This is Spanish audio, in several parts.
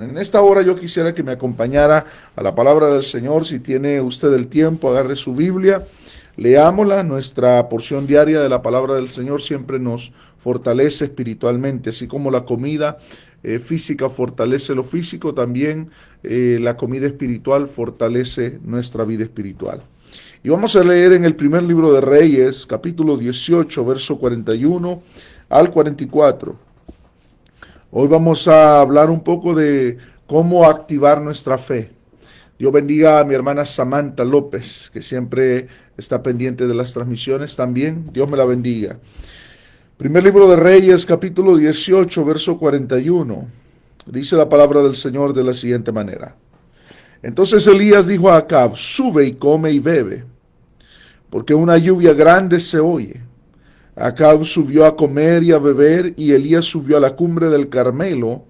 En esta hora yo quisiera que me acompañara a la palabra del Señor. Si tiene usted el tiempo, agarre su Biblia, leámosla. Nuestra porción diaria de la palabra del Señor siempre nos fortalece espiritualmente, así como la comida física fortalece lo físico, también la comida espiritual fortalece nuestra vida espiritual. Y vamos a leer en el primer libro de Reyes, capítulo 18, verso 41 al 44. Hoy vamos a hablar un poco de cómo activar nuestra fe. Dios bendiga a mi hermana Samantha López, que siempre está pendiente de las transmisiones también. Dios me la bendiga. Primer libro de Reyes, capítulo 18, verso 41. Dice la palabra del Señor de la siguiente manera. Entonces Elías dijo a Acab, sube y come y bebe, porque una lluvia grande se oye. Acab subió a comer y a beber, y Elías subió a la cumbre del Carmelo,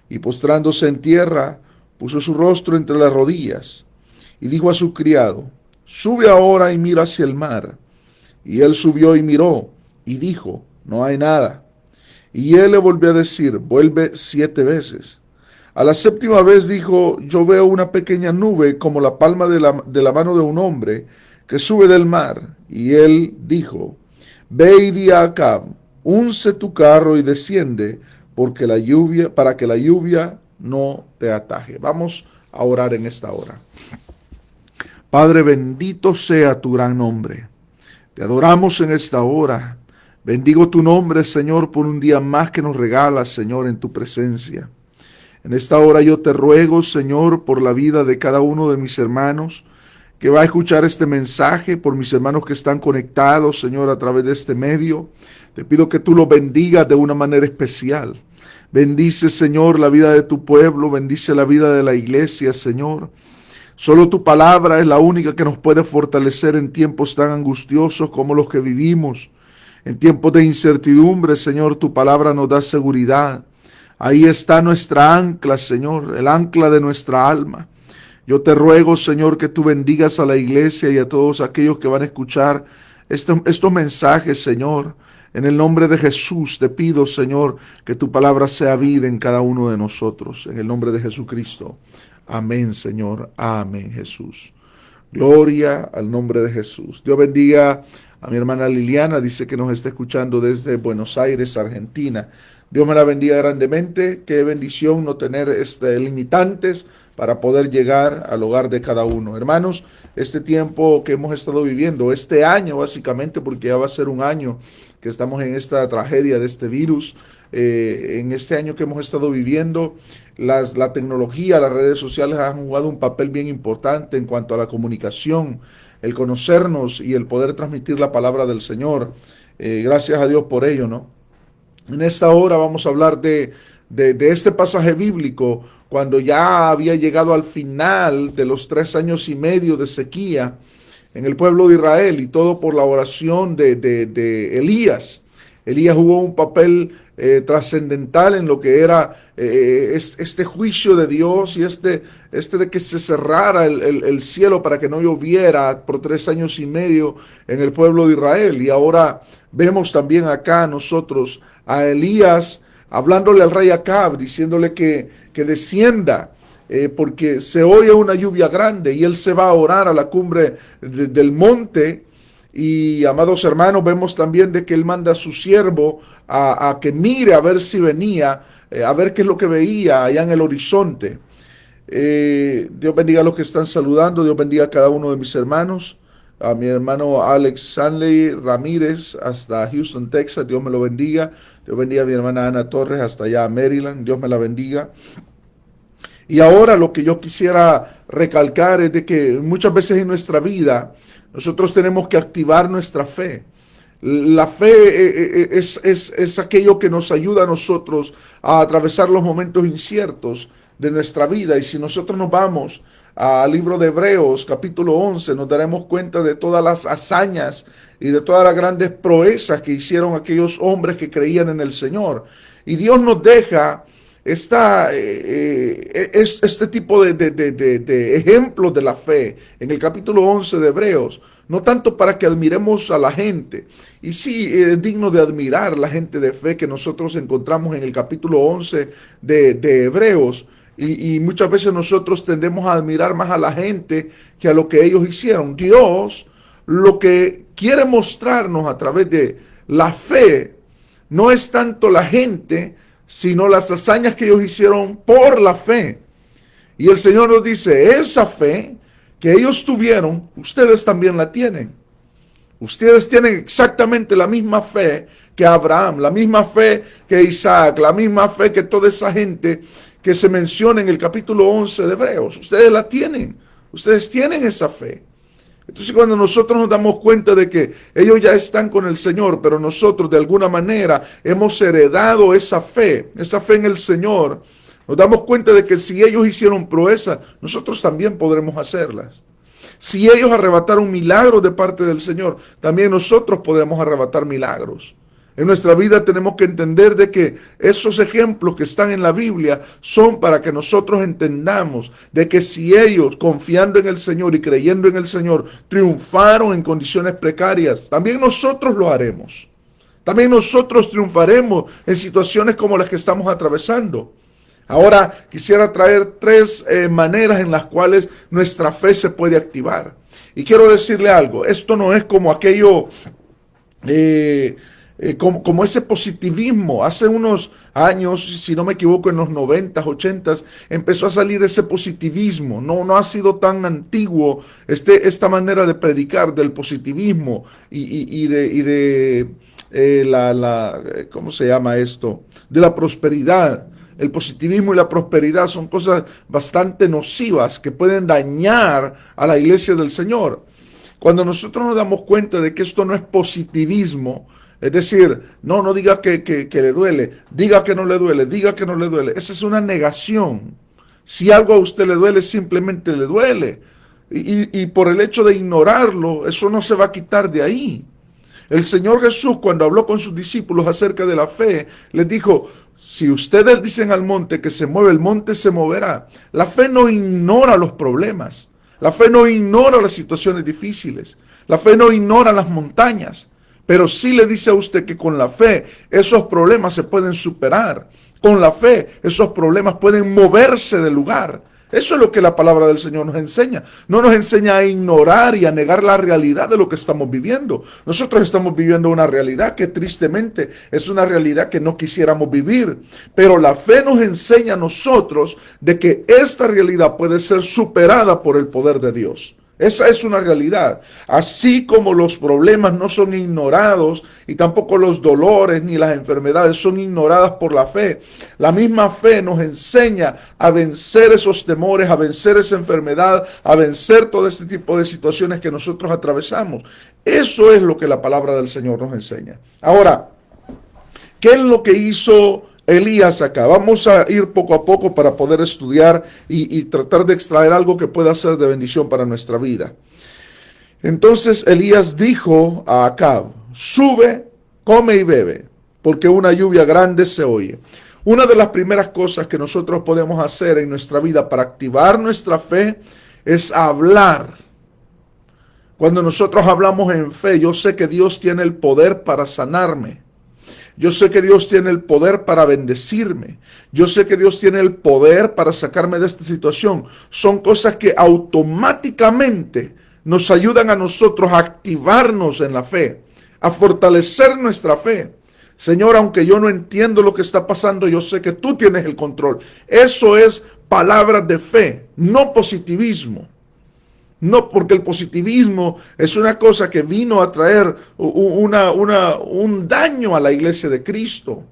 y postrándose en tierra, puso su rostro entre las rodillas, y dijo a su criado, sube ahora y mira hacia el mar. Y él subió y miró, y dijo, no hay nada. Y él le volvió a decir, vuelve 7 veces. A la séptima vez dijo, yo veo una pequeña nube como la palma de la mano de un hombre que sube del mar. Y él dijo, ve y di a Acab, unce tu carro y desciende, porque la lluvia, para que la lluvia no te ataje. Vamos a orar en esta hora. Padre, bendito sea tu gran nombre. Te adoramos en esta hora. Bendigo tu nombre, Señor, por un día más que nos regalas, Señor, en tu presencia. En esta hora yo te ruego, Señor, por la vida de cada uno de mis hermanos que va a escuchar este mensaje, por mis hermanos que están conectados, Señor, a través de este medio. Te pido que tú los bendigas de una manera especial. Bendice, Señor, la vida de tu pueblo, bendice la vida de la iglesia, Señor. Solo tu palabra es la única que nos puede fortalecer en tiempos tan angustiosos como los que vivimos. En tiempos de incertidumbre, Señor, tu palabra nos da seguridad. Ahí está nuestra ancla, Señor, el ancla de nuestra alma. Yo te ruego, Señor, que tú bendigas a la iglesia y a todos aquellos que van a escuchar estos mensajes, Señor. En el nombre de Jesús te pido, Señor, que tu palabra sea vida en cada uno de nosotros. En el nombre de Jesucristo. Amén, Señor. Amén, Jesús. Gloria al nombre de Jesús. Dios bendiga a mi hermana Liliana. Dice que nos está escuchando desde Buenos Aires, Argentina. Dios me la bendiga grandemente. Qué bendición no tener limitantes para poder llegar al hogar de cada uno. Hermanos, este tiempo que hemos estado viviendo, este año básicamente, porque ya va a ser un año que estamos en esta tragedia de este virus, en este año que hemos estado viviendo, la tecnología, las redes sociales han jugado un papel bien importante en cuanto a la comunicación, el conocernos y el poder transmitir la palabra del Señor. Gracias a Dios por ello, ¿no? En esta hora vamos a hablar de este pasaje bíblico, cuando ya había llegado al final de los 3 años y medio de sequía en el pueblo de Israel, y todo por la oración de Elías. Elías jugó un papel trascendental en lo que era este juicio de Dios, y de que se cerrara el cielo para que no lloviera por 3 años y medio en el pueblo de Israel. Y ahora vemos también acá nosotros a Elías hablándole al rey Acab, diciéndole que descienda, porque se oye una lluvia grande, y él se va a orar a la cumbre del monte. Y, amados hermanos, vemos también de que él manda a su siervo a que mire a ver si venía, a ver qué es lo que veía allá en el horizonte. Dios bendiga a los que están saludando, Dios bendiga a cada uno de mis hermanos. A mi hermano Alex Sanley Ramírez hasta Houston, Texas, Dios me lo bendiga. Dios bendiga a mi hermana Ana Torres hasta allá, Maryland, Dios me la bendiga. Y ahora lo que yo quisiera recalcar es de que muchas veces en nuestra vida nosotros tenemos que activar nuestra fe. La fe es aquello que nos ayuda a nosotros a atravesar los momentos inciertos de nuestra vida. Y si nosotros nos vamos al libro de Hebreos, capítulo 11, nos daremos cuenta de todas las hazañas y de todas las grandes proezas que hicieron aquellos hombres que creían en el Señor. Y Dios nos deja este tipo de ejemplos de la fe en el capítulo 11 de Hebreos, no tanto para que admiremos a la gente, y sí es digno de admirar la gente de fe que nosotros encontramos en el capítulo 11 de Hebreos, Y muchas veces nosotros tendemos a admirar más a la gente que a lo que ellos hicieron. Dios lo que quiere mostrarnos a través de la fe no es tanto la gente, sino las hazañas que ellos hicieron por la fe. Y el Señor nos dice, esa fe que ellos tuvieron, ustedes también la tienen. Ustedes tienen exactamente la misma fe que Abraham, la misma fe que Isaac, la misma fe que toda esa gente que se menciona en el capítulo 11 de Hebreos. Ustedes la tienen, ustedes tienen esa fe. Entonces cuando nosotros nos damos cuenta de que ellos ya están con el Señor, pero nosotros de alguna manera hemos heredado esa fe en el Señor, nos damos cuenta de que si ellos hicieron proezas, nosotros también podremos hacerlas. Si ellos arrebataron milagros de parte del Señor, también nosotros podremos arrebatar milagros. En nuestra vida tenemos que entender de que esos ejemplos que están en la Biblia son para que nosotros entendamos de que si ellos, confiando en el Señor y creyendo en el Señor, triunfaron en condiciones precarias, también nosotros lo haremos. También nosotros triunfaremos en situaciones como las que estamos atravesando. Ahora quisiera traer tres maneras en las cuales nuestra fe se puede activar. Y quiero decirle algo, esto no es como aquello... como ese positivismo. Hace unos años, si no me equivoco, en los 90s, 80s, empezó a salir ese positivismo. No ha sido tan antiguo esta manera de predicar del positivismo ¿cómo se llama esto? De la prosperidad. El positivismo y la prosperidad son cosas bastante nocivas que pueden dañar a la iglesia del Señor. Cuando nosotros nos damos cuenta de que esto no es positivismo, es decir, no diga que le duele, diga que no le duele, diga que no le duele. Esa es una negación. Si algo a usted le duele, simplemente le duele. Y por el hecho de ignorarlo, eso no se va a quitar de ahí. El Señor Jesús, cuando habló con sus discípulos acerca de la fe, les dijo, si ustedes dicen al monte que se mueve, el monte se moverá. La fe no ignora los problemas. La fe no ignora las situaciones difíciles. La fe no ignora las montañas. Pero sí le dice a usted que con la fe esos problemas se pueden superar. Con la fe esos problemas pueden moverse del lugar. Eso es lo que la palabra del Señor nos enseña. No nos enseña a ignorar y a negar la realidad de lo que estamos viviendo. Nosotros estamos viviendo una realidad que tristemente es una realidad que no quisiéramos vivir. Pero la fe nos enseña a nosotros de que esta realidad puede ser superada por el poder de Dios. Esa es una realidad. Así como los problemas no son ignorados y tampoco los dolores ni las enfermedades son ignoradas por la fe, la misma fe nos enseña a vencer esos temores, a vencer esa enfermedad, a vencer todo este tipo de situaciones que nosotros atravesamos. Eso es lo que la palabra del Señor nos enseña. Ahora, ¿qué es lo que hizo Elías acá? Vamos a ir poco a poco para poder estudiar y tratar de extraer algo que pueda ser de bendición para nuestra vida. Entonces Elías dijo a Acab, sube, come y bebe, porque una lluvia grande se oye. Una de las primeras cosas que nosotros podemos hacer en nuestra vida para activar nuestra fe es hablar. Cuando nosotros hablamos en fe, yo sé que Dios tiene el poder para sanarme. Yo sé que Dios tiene el poder para bendecirme. Yo sé que Dios tiene el poder para sacarme de esta situación. Son cosas que automáticamente nos ayudan a nosotros a activarnos en la fe, a fortalecer nuestra fe. Señor, aunque yo no entiendo lo que está pasando, yo sé que tú tienes el control. Eso es palabras de fe, no positivismo. No, porque el positivismo es una cosa que vino a traer un daño a la iglesia de Cristo.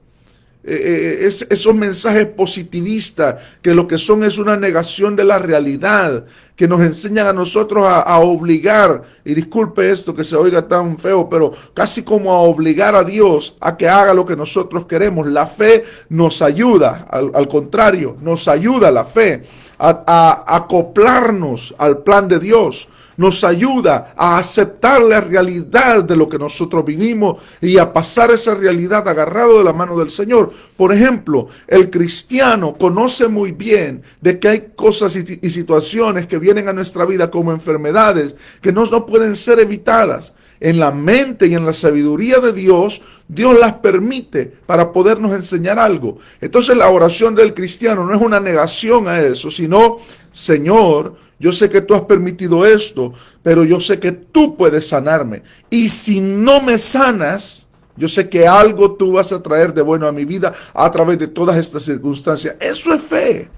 Esos mensajes positivistas que lo que son es una negación de la realidad, que nos enseñan a nosotros a obligar, y disculpe esto que se oiga tan feo, pero casi como a obligar a Dios a que haga lo que nosotros queremos. La fe nos ayuda, al contrario, nos ayuda la fe a acoplarnos al plan de Dios. nos ayuda a aceptar la realidad de lo que nosotros vivimos y a pasar esa realidad agarrado de la mano del Señor. Por ejemplo, el cristiano conoce muy bien de que hay cosas y situaciones que vienen a nuestra vida como enfermedades que no pueden ser evitadas. En la mente y en la sabiduría de Dios, Dios las permite para podernos enseñar algo. Entonces la oración del cristiano no es una negación a eso, sino, Señor, yo sé que tú has permitido esto, pero yo sé que tú puedes sanarme. Y si no me sanas, yo sé que algo tú vas a traer de bueno a mi vida a través de todas estas circunstancias. Eso es fe.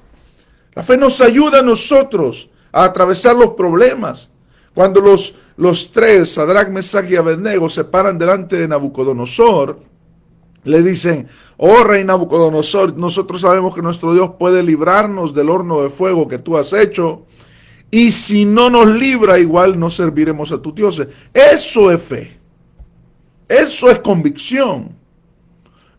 La fe nos ayuda a nosotros a atravesar los problemas. Cuando los tres, Sadrach, Mesach y Abednego, se paran delante de Nabucodonosor, le dicen, oh rey Nabucodonosor, nosotros sabemos que nuestro Dios puede librarnos del horno de fuego que tú has hecho, y si no nos libra, igual no serviremos a tus dioses. Eso es fe. Eso es convicción.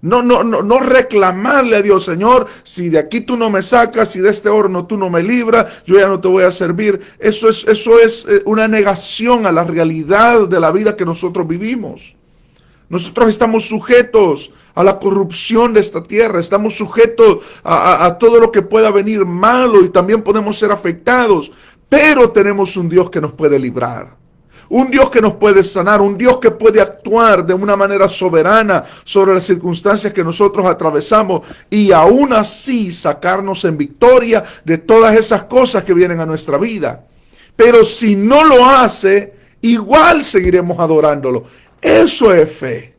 No reclamarle a Dios, Señor, si de aquí tú no me sacas, si de este horno tú no me libras, yo ya no te voy a servir. Eso es una negación a la realidad de la vida que nosotros vivimos. Nosotros estamos sujetos a la corrupción de esta tierra, estamos sujetos a todo lo que pueda venir malo y también podemos ser afectados, pero tenemos un Dios que nos puede librar. Un Dios que nos puede sanar, un Dios que puede actuar de una manera soberana sobre las circunstancias que nosotros atravesamos y aún así sacarnos en victoria de todas esas cosas que vienen a nuestra vida. Pero si no lo hace, igual seguiremos adorándolo. Eso es fe.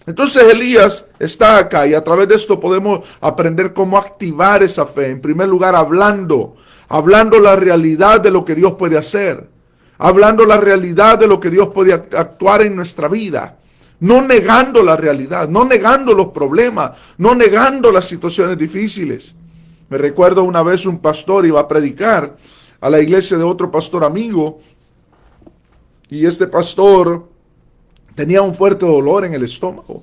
Entonces Elías está acá y a través de esto podemos aprender cómo activar esa fe. En primer lugar, hablando la realidad de lo que Dios puede hacer. Hablando la realidad de lo que Dios puede actuar en nuestra vida. No negando la realidad, no negando los problemas, no negando las situaciones difíciles. Me recuerdo una vez un pastor iba a predicar a la iglesia de otro pastor amigo y este pastor tenía un fuerte dolor en el estómago.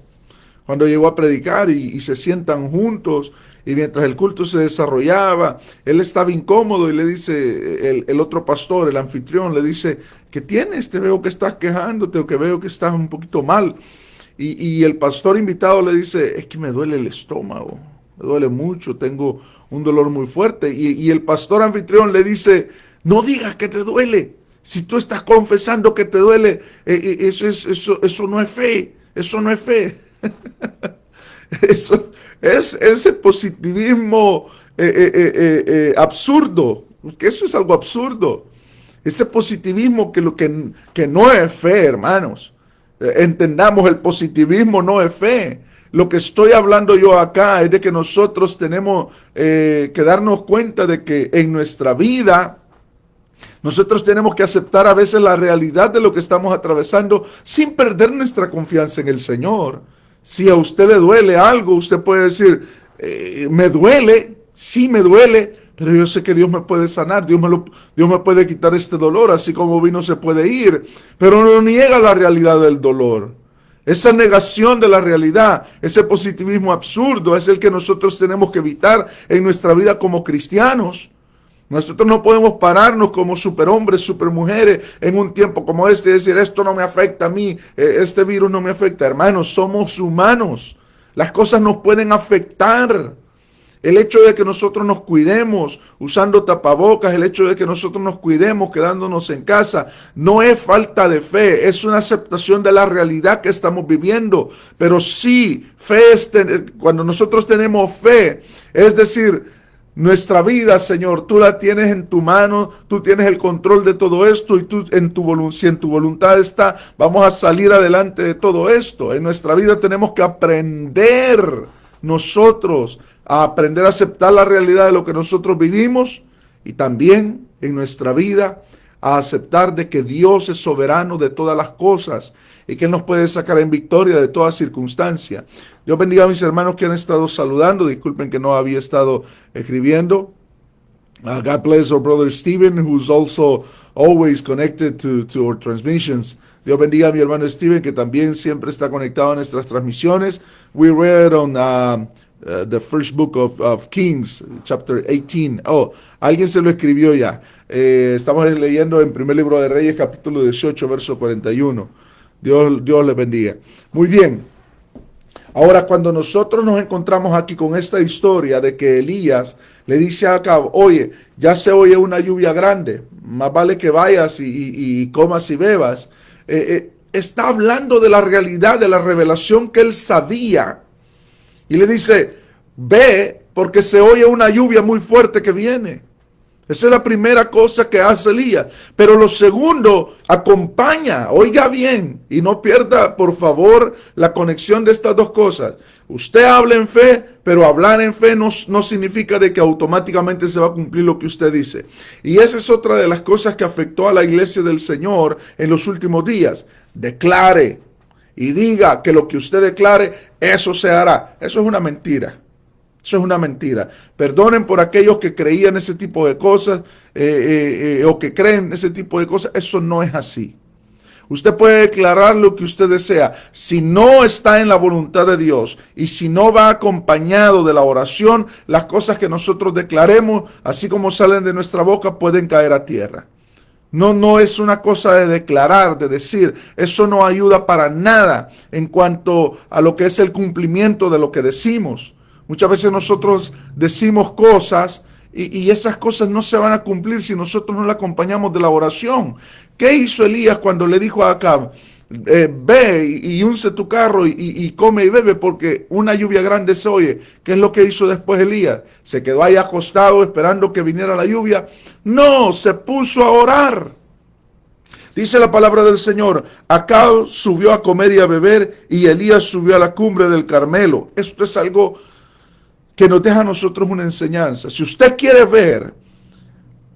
Cuando llegó a predicar y se sientan juntos y mientras el culto se desarrollaba, él estaba incómodo y le dice, el otro pastor, el anfitrión, le dice, ¿qué tienes? Te veo que estás quejándote o que veo que estás un poquito mal. Y el pastor invitado le dice, es que me duele el estómago, me duele mucho, tengo un dolor muy fuerte. Y el pastor anfitrión le dice, no digas que te duele. Si tú estás confesando que te duele, eso no es fe, eso no es fe. Eso es ese positivismo absurdo, porque eso es algo absurdo. Ese positivismo que no es fe, hermanos. Entendamos, el positivismo no es fe. Lo que estoy hablando yo acá es de que nosotros tenemos que darnos cuenta de que en nuestra vida nosotros tenemos que aceptar a veces la realidad de lo que estamos atravesando sin perder nuestra confianza en el Señor. Si a usted le duele algo, usted puede decir, me duele, sí me duele, pero yo sé que Dios me puede sanar, Dios me puede quitar este dolor, así como vino se puede ir, pero no niega la realidad del dolor. Esa negación de la realidad, ese positivismo absurdo es el que nosotros tenemos que evitar en nuestra vida como cristianos. Nosotros no podemos pararnos como superhombres, supermujeres en un tiempo como este y decir, esto no me afecta a mí, este virus no me afecta. Hermanos, somos humanos. Las cosas nos pueden afectar. El hecho de que nosotros nos cuidemos usando tapabocas, el hecho de que nosotros nos cuidemos quedándonos en casa, no es falta de fe, es una aceptación de la realidad que estamos viviendo. Pero sí, fe es cuando nosotros tenemos fe, es decir, nuestra vida, Señor, tú la tienes en tu mano, tú tienes el control de todo esto y tú si en tu voluntad está, vamos a salir adelante de todo esto. En nuestra vida tenemos que aprender nosotros a aprender a aceptar la realidad de lo que nosotros vivimos y también en nuestra vida a aceptar de que Dios es soberano de todas las cosas y que Él nos puede sacar en victoria de toda circunstancia. Dios bendiga a mis hermanos que han estado saludando. Disculpen que no había estado escribiendo. God bless our brother Stephen, who's also always connected to our transmissions. Dios bendiga a mi hermano Stephen, que también siempre está conectado a nuestras transmisiones. We read on The first book of Kings, chapter 18. Oh, alguien se lo escribió ya. Estamos leyendo en primer libro de Reyes, capítulo 18, verso 41. Dios les bendiga. Muy bien. Ahora, cuando nosotros nos encontramos aquí con esta historia de que Elías le dice a Acab, oye, ya se oye una lluvia grande, más vale que vayas y comas y bebas. Está hablando de la realidad, de la revelación que él sabía. Y le dice, ve porque se oye una lluvia muy fuerte que viene. Esa es la primera cosa que hace Elías. Pero lo segundo, acompaña, oiga bien, y no pierda, por favor, la conexión de estas dos cosas. Usted habla en fe, pero hablar en fe no significa de que automáticamente se va a cumplir lo que usted dice. Y esa es otra de las cosas que afectó a la iglesia del Señor en los últimos días. Declare y diga que lo que usted declare, eso se hará. Eso es una mentira. Eso es una mentira. Perdonen por aquellos que creían ese tipo de cosas o que creen ese tipo de cosas. Eso no es así. Usted puede declarar lo que usted desea. Si no está en la voluntad de Dios y si no va acompañado de la oración, las cosas que nosotros declaremos, así como salen de nuestra boca, pueden caer a tierra. No es una cosa de declarar, de decir. Eso no ayuda para nada en cuanto a lo que es el cumplimiento de lo que decimos. Muchas veces nosotros decimos cosas y esas cosas no se van a cumplir si nosotros no la acompañamos de la oración. ¿Qué hizo Elías cuando le dijo a Acab, ve y unce tu carro y come y bebe porque una lluvia grande se oye? ¿Qué es lo que hizo después Elías? ¿Se quedó ahí acostado esperando que viniera la lluvia? No, se puso a orar. Dice la palabra del Señor, Acab subió a comer y a beber y Elías subió a la cumbre del Carmelo. Esto es algo que nos deja a nosotros una enseñanza. Si usted quiere ver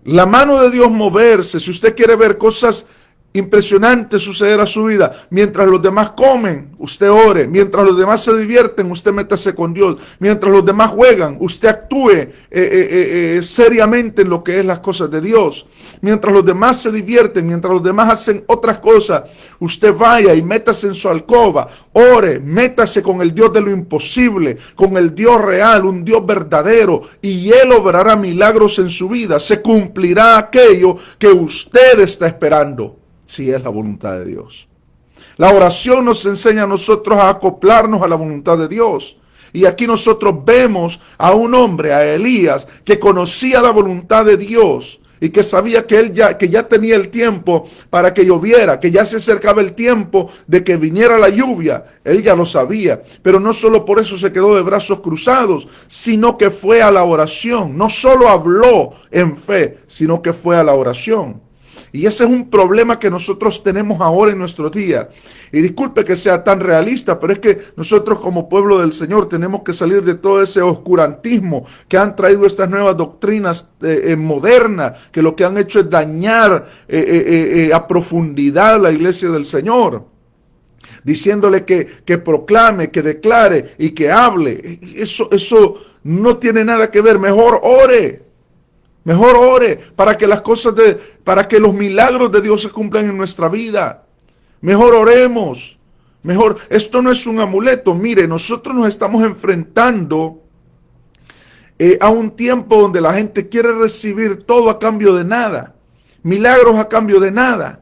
la mano de Dios moverse, si usted quiere ver cosas impresionantes suceder a su vida, mientras los demás comen, usted ore. Mientras los demás se divierten, usted métase con Dios. Mientras los demás juegan, usted actúe seriamente en lo que es las cosas de Dios. Mientras los demás se divierten, mientras los demás hacen otras cosas, usted vaya y métase en su alcoba, ore, métase con el Dios de lo imposible, con el Dios real, un Dios verdadero, y Él obrará milagros en su vida. Se cumplirá aquello que usted está esperando, si es la voluntad de Dios. La oración nos enseña a nosotros a acoplarnos a la voluntad de Dios. Y aquí nosotros vemos a un hombre, a Elías, que conocía la voluntad de Dios y que sabía que ya tenía el tiempo para que lloviera, que ya se acercaba el tiempo de que viniera la lluvia. Él ya lo sabía, pero no solo por eso se quedó de brazos cruzados, sino que fue a la oración. No solo habló en fe, sino que fue a la oración. Y ese es un problema que nosotros tenemos ahora en nuestro día. Y disculpe que sea tan realista, pero es que nosotros como pueblo del Señor tenemos que salir de todo ese oscurantismo que han traído estas nuevas doctrinas modernas, que lo que han hecho es dañar a profundidad la iglesia del Señor. Diciéndole que proclame, que declare y que hable. Eso no tiene nada que ver. Mejor ore. Mejor ore para que para que los milagros de Dios se cumplan en nuestra vida. Mejor oremos. Mejor, esto no es un amuleto. Mire, nosotros nos estamos enfrentando a un tiempo donde la gente quiere recibir todo a cambio de nada. Milagros a cambio de nada.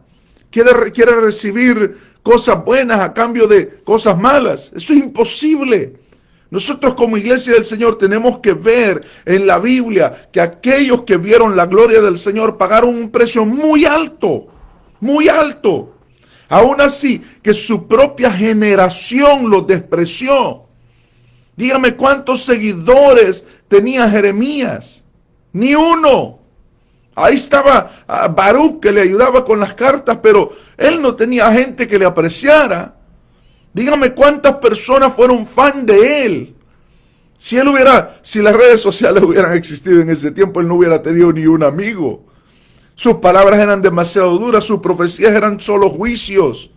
Quiere recibir cosas buenas a cambio de cosas malas. Eso es imposible. Nosotros como iglesia del Señor tenemos que ver en la Biblia que aquellos que vieron la gloria del Señor pagaron un precio muy alto, muy alto. Aún así, que su propia generación los despreció. Dígame cuántos seguidores tenía Jeremías. Ni uno. Ahí estaba Baruch que le ayudaba con las cartas, pero él no tenía gente que le apreciara. Dígame cuántas personas fueron fan de él. Si las redes sociales hubieran existido en ese tiempo, él no hubiera tenido ni un amigo. Sus palabras eran demasiado duras, sus profecías eran solo juicios.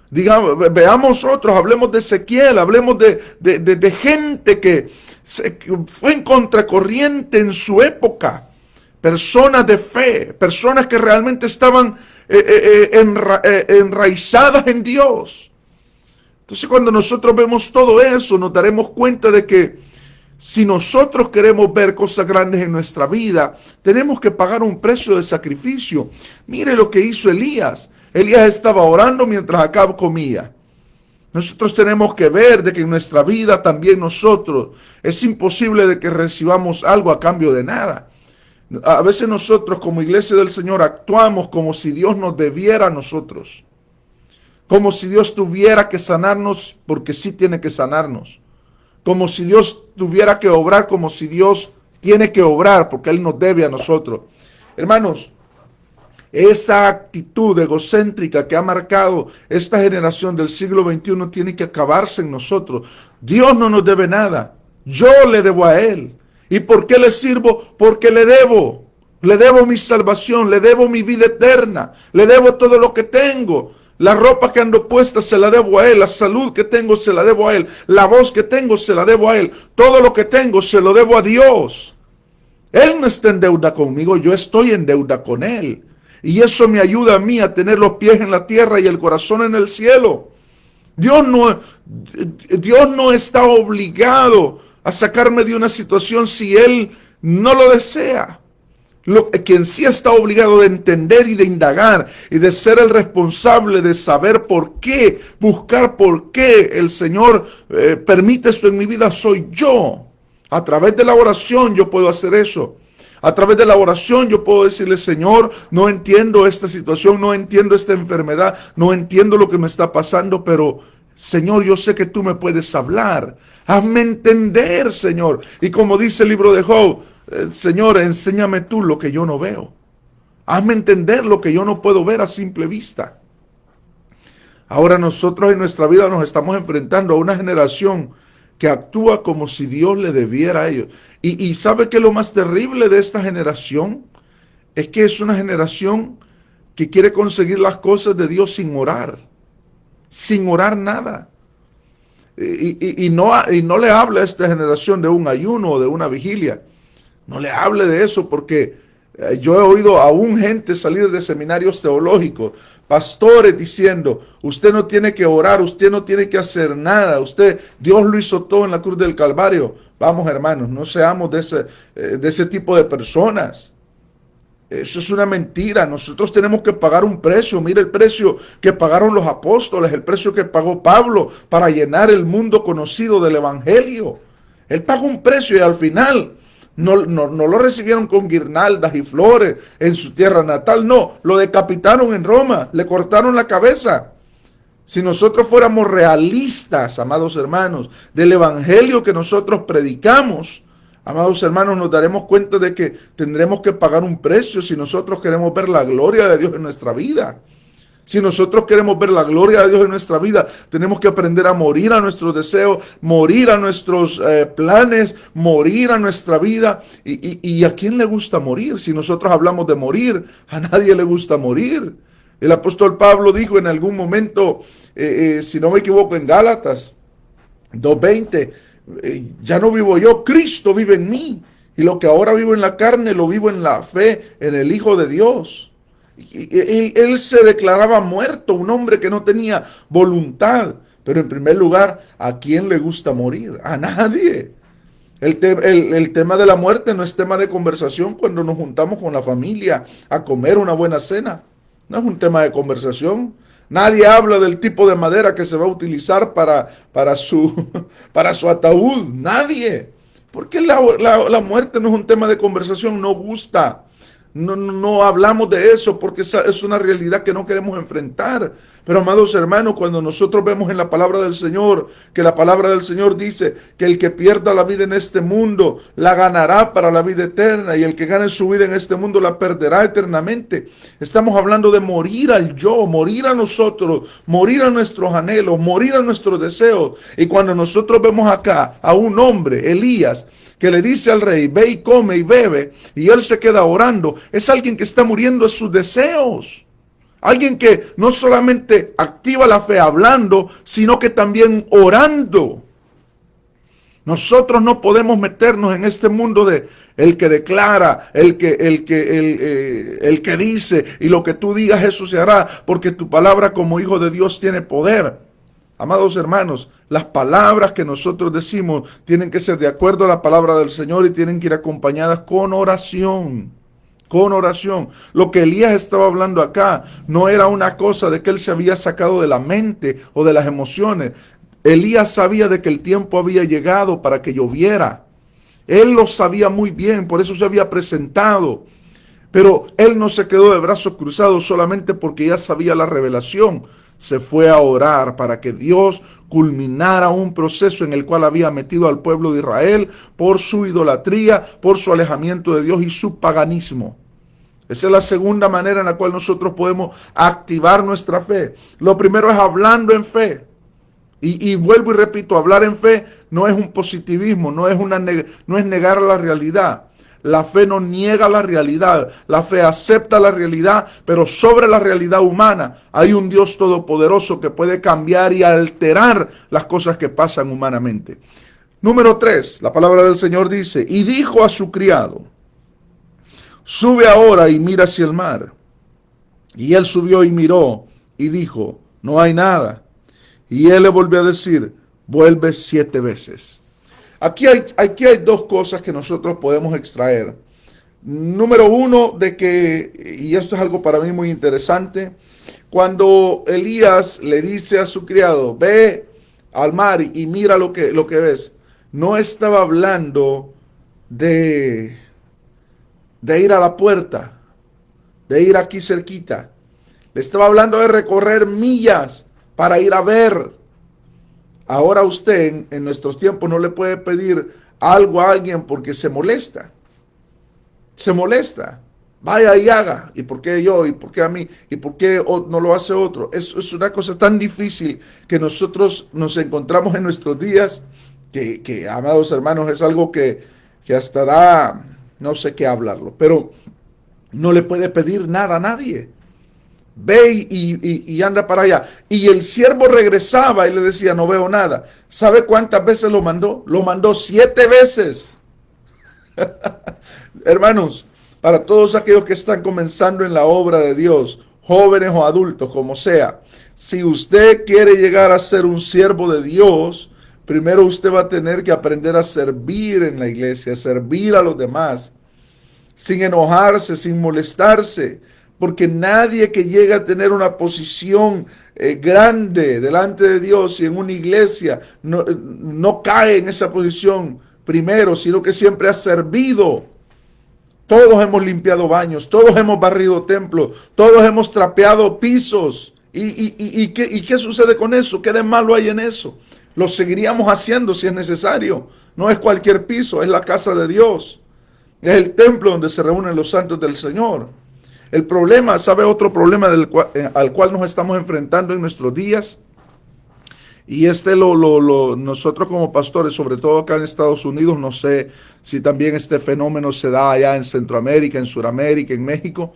Veamos otros, hablemos de Ezequiel, hablemos de gente que fue en contracorriente en su época. Personas de fe, personas que realmente estaban enraizadas en Dios. Entonces cuando nosotros vemos todo eso, nos daremos cuenta de que Si nosotros queremos ver cosas grandes en nuestra vida, tenemos que pagar un precio de sacrificio. Mire lo que hizo Elías. Elías estaba orando mientras Acab comía. Nosotros tenemos que ver de que en nuestra vida también nosotros es imposible de que recibamos algo a cambio de nada. A veces nosotros como iglesia del Señor actuamos como si Dios nos debiera a nosotros. Como si Dios tuviera que sanarnos porque sí tiene que sanarnos. Como si Dios tuviera que obrar, como si Dios tiene que obrar porque Él nos debe a nosotros. Hermanos, esa actitud egocéntrica que ha marcado esta generación del siglo XXI tiene que acabarse en nosotros. Dios no nos debe nada. Yo le debo a Él. ¿Y por qué le sirvo? Porque le debo. Le debo mi salvación, le debo mi vida eterna, le debo todo lo que tengo. La ropa que ando puesta se la debo a Él, la salud que tengo se la debo a Él, la voz que tengo se la debo a Él, todo lo que tengo se lo debo a Dios. Él no está en deuda conmigo, yo estoy en deuda con Él. Y eso me ayuda a mí a tener los pies en la tierra y el corazón en el cielo. Dios no está obligado a sacarme de una situación si Él no lo desea. Quien sí está obligado de entender y de indagar y de ser el responsable de saber por qué, buscar por qué el Señor permite esto en mi vida, soy yo. A través de la oración yo puedo hacer eso. A través de la oración yo puedo decirle, Señor, no entiendo esta situación, no entiendo esta enfermedad, no entiendo lo que me está pasando, pero Señor, yo sé que tú me puedes hablar. Hazme entender, Señor. Y como dice el libro de Job, Señor, enséñame tú lo que yo no veo. Hazme entender lo que yo no puedo ver a simple vista. Ahora nosotros en nuestra vida nos estamos enfrentando a una generación que actúa como si Dios le debiera a ellos. Y ¿sabe qué es lo más terrible de esta generación? Es que es una generación que quiere conseguir las cosas de Dios sin orar nada. Y no le habla a esta generación de un ayuno o de una vigilia. No le hable de eso porque yo he oído aún gente salir de seminarios teológicos, pastores diciendo, usted no tiene que orar, usted no tiene que hacer nada, Dios lo hizo todo en la cruz del Calvario. Vamos, hermanos, no seamos de ese tipo de personas. Eso es una mentira. Nosotros tenemos que pagar un precio. Mire el precio que pagaron los apóstoles, el precio que pagó Pablo para llenar el mundo conocido del Evangelio. Él pagó un precio y al final no lo recibieron con guirnaldas y flores en su tierra natal. No, lo decapitaron en Roma, le cortaron la cabeza. Si nosotros fuéramos realistas, amados hermanos, del Evangelio que nosotros predicamos, amados hermanos, nos daremos cuenta de que tendremos que pagar un precio si nosotros queremos ver la gloria de Dios en nuestra vida. Si nosotros queremos ver la gloria de Dios en nuestra vida, tenemos que aprender a morir a nuestros deseos, morir a nuestros planes, morir a nuestra vida. ¿Y a quién le gusta morir? Si nosotros hablamos de morir, a nadie le gusta morir. El apóstol Pablo dijo en algún momento, si no me equivoco, en Gálatas 2:20, ya no vivo yo, Cristo vive en mí. Y lo que ahora vivo en la carne, lo vivo en la fe, en el Hijo de Dios. Él se declaraba muerto, un hombre que no tenía voluntad. Pero en primer lugar, ¿a quién le gusta morir? A nadie. El tema de la muerte no es tema de conversación cuando nos juntamos con la familia a comer una buena cena. No es un tema de conversación. Nadie habla del tipo de madera que se va a utilizar para su ataúd. Nadie. Porque la muerte no es un tema de conversación, no gusta. No hablamos de eso porque es una realidad que no queremos enfrentar. Pero amados hermanos, cuando nosotros vemos en la palabra del Señor, que la palabra del Señor dice que el que pierda la vida en este mundo, la ganará para la vida eterna, y el que gane su vida en este mundo, la perderá eternamente. Estamos hablando de morir al yo, morir a nosotros, morir a nuestros anhelos, morir a nuestros deseos. Y cuando nosotros vemos acá a un hombre, Elías, que le dice al rey, ve y come y bebe, y él se queda orando, es alguien que está muriendo a sus deseos. Alguien que no solamente activa la fe hablando, sino que también orando. Nosotros no podemos meternos en este mundo de el que declara, el que dice, y lo que tú digas eso se hará, porque tu palabra como hijo de Dios tiene poder. Amados hermanos, las palabras que nosotros decimos tienen que ser de acuerdo a la palabra del Señor y tienen que ir acompañadas con oración. Con oración. Lo que Elías estaba hablando acá no era una cosa de que él se había sacado de la mente o de las emociones. Elías sabía de que el tiempo había llegado para que lloviera. Él lo sabía muy bien, por eso se había presentado. Pero él no se quedó de brazos cruzados solamente porque ya sabía la revelación. Se fue a orar para que Dios culminara un proceso en el cual había metido al pueblo de Israel por su idolatría, por su alejamiento de Dios y su paganismo. Esa es la segunda manera en la cual nosotros podemos activar nuestra fe. Lo primero es hablando en fe. Y vuelvo y repito, hablar en fe no es un positivismo, no es negar la realidad. La fe no niega la realidad, la fe acepta la realidad, pero sobre la realidad humana hay un Dios todopoderoso que puede cambiar y alterar las cosas que pasan humanamente. Número 3, la palabra del Señor dice, y dijo a su criado, sube ahora y mira hacia el mar. Y él subió y miró y dijo, no hay nada. Y él le volvió a decir, vuelve 7 veces. Aquí hay 2 cosas que nosotros podemos extraer. Número 1, de que, y esto es algo para mí muy interesante, cuando Elías le dice a su criado, ve al mar y mira lo que ves, no estaba hablando de ir a la puerta, de ir aquí cerquita. Le estaba hablando de recorrer millas para ir a ver. Ahora usted en nuestros tiempos no le puede pedir algo a alguien porque se molesta. Se molesta. Vaya y haga. ¿Y por qué yo? ¿Y por qué a mí? ¿Y por qué no lo hace otro? Es una cosa tan difícil que nosotros nos encontramos en nuestros días que amados hermanos, es algo que hasta da, no sé qué hablarlo, pero no le puede pedir nada a nadie. Ve y anda para allá. Y el siervo regresaba y le decía, no veo nada. ¿Sabe cuántas veces lo mandó? Lo mandó 7 veces. Hermanos, para todos aquellos que están comenzando en la obra de Dios, jóvenes o adultos, como sea, si usted quiere llegar a ser un siervo de Dios, primero usted va a tener que aprender a servir en la iglesia, a servir a los demás, sin enojarse, sin molestarse. Porque nadie que llega a tener una posición grande delante de Dios y en una iglesia no cae en esa posición primero, sino que siempre ha servido. Todos hemos limpiado baños, todos hemos barrido templos, todos hemos trapeado pisos. ¿Y qué sucede con eso? ¿Qué de malo hay en eso? Lo seguiríamos haciendo si es necesario. No es cualquier piso, es la casa de Dios. Es el templo donde se reúnen los santos del Señor. El problema, ¿sabe otro problema al cual nos estamos enfrentando en nuestros días? Y nosotros como pastores, sobre todo acá en Estados Unidos, no sé si también este fenómeno se da allá en Centroamérica, en Sudamérica, en México,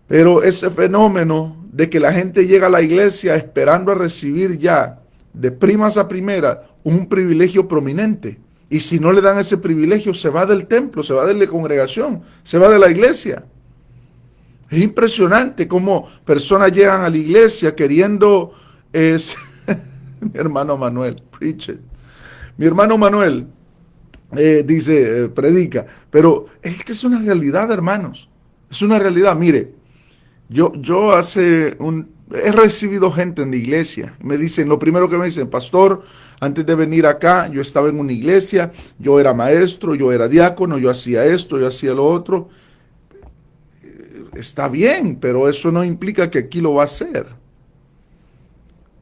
pero ese fenómeno de que la gente llega a la iglesia esperando a recibir ya, de primas a primera, un privilegio prominente. Y si no le dan ese privilegio, se va del templo, se va de la congregación, se va de la iglesia. Es impresionante cómo personas llegan a la iglesia queriendo... mi hermano Manuel, preach it. Mi hermano Manuel dice, predica, pero es que es una realidad, hermanos. Es una realidad. Mire, yo he recibido gente en la iglesia. Me dicen, lo primero que me dicen, pastor, antes de venir acá, yo estaba en una iglesia, yo era maestro, yo era diácono, yo hacía esto, yo hacía lo otro. Está bien, pero eso no implica que aquí lo va a hacer.